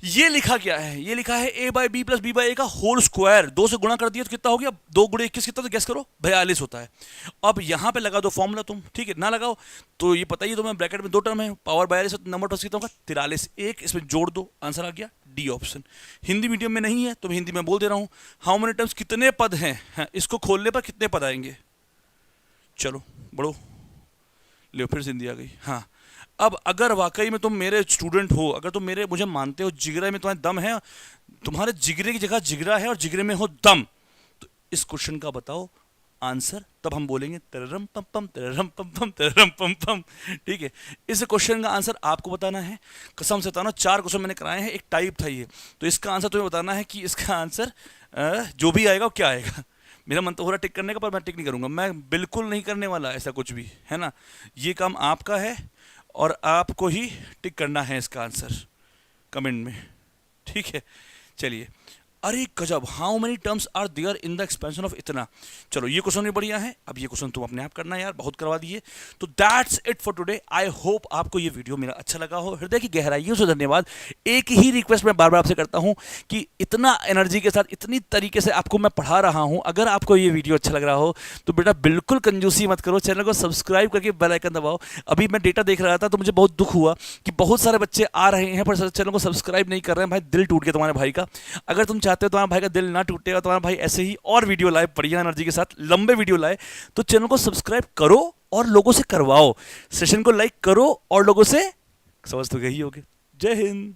ये लिखा क्या है? ये लिखा है a by b plus b by a का होल स्क्वायर। 2 से गुणा कर दिया तो कितना हो गया? 2 गुणे 21 कितना? तो गैस करो, 42 होता है। अब यहां पे लगा दो फॉर्मूला तुम, ठीक है? ना लगाओ तो ये पता ही तुम्हें, ब्रैकेट में 2 टर्म है, पावर 42 नंबर प्लस कितना होगा? 43। एक इसमें जोड़ दो, आंसर आ गया डी ऑप्शन। हिंदी मीडियम में नहीं है तो मैं हिंदी में बोल दे रहा हूं। हाउ मेनी टर्म्स, कितने पद हैं? हाँ, इसको खोलने पर कितने पद आएंगे? चलो बढ़ो, ले फिर से हिंदी आ गई। हाँ, अब अगर वाकई में तुम मेरे स्टूडेंट हो, अगर तुम मेरे मुझे मानते हो, जिगरे में तुम्हारे दम है, तुम्हारे जिगरे की जगह जिगरा है और जिगरे में हो दम, तो इस क्वेश्चन का बताओ आंसर। तब हम बोलेंगे तररम पम पम तररम पम पम तररम पम पम। ठीक है, इस क्वेश्चन का आंसर आपको बताना है। कसम से बताना, 4 क्वेश्चन मैंने कराए हैं, एक टाइप था ये, तो इसका आंसर तुम्हें बताना है कि इसका आंसर जो भी आएगा वो क्या आएगा। मेरा मन तो हो रहा टिक करने का, पर मैं टिक नहीं करूंगा, मैं बिल्कुल नहीं करने वाला ऐसा कुछ भी, है ना? ये काम आपका है और आपको ही टिक करना है इसका आंसर कमेंट में, ठीक है? चलिए, अरे गजब, how many terms are there in the expansion of इतना। चलो ये क्वेश्चन भी बढ़िया है। अब ये क्वेश्चन तुम अपने आप करना यार, बहुत करवा दिए। तो that's it for today. I hope आपको ये वीडियो मेरा अच्छा लगा हो। हृदय की गहराइयों से धन्यवाद। एक ही रिक्वेस्ट मैं बार बार आपसे करता हूं कि इतना एनर्जी के साथ, इतनी तरीके से आपको मैं पढ़ा रहा हूं, अगर आपको ये वीडियो अच्छा लग रहा हो तो बेटा बिल्कुल कंजूसी मत करो, चैनल को सब्सक्राइब करके बेल आइकन दबाओ। अभी मैं डेटा देख रहा था तो मुझे बहुत दुख हुआ कि बहुत सारे बच्चे आ रहे हैं पर चैनल को सब्सक्राइब नहीं कर रहे हैं। भाई दिल टूट गया तुम्हारे भाई का। अगर तुम चाहते हो तुम्हारे भाई का दिल ना टूटेगा, तुम्हारा भाई ऐसे ही और वीडियो लाए, बढ़िया एनर्जी के साथ लंबे वीडियो लाए, तो चैनल को सब्सक्राइब करो और लोगों से करवाओ। सेशन को लाइक करो और लोगों से, समझ तो गई होगे। जय हिंद।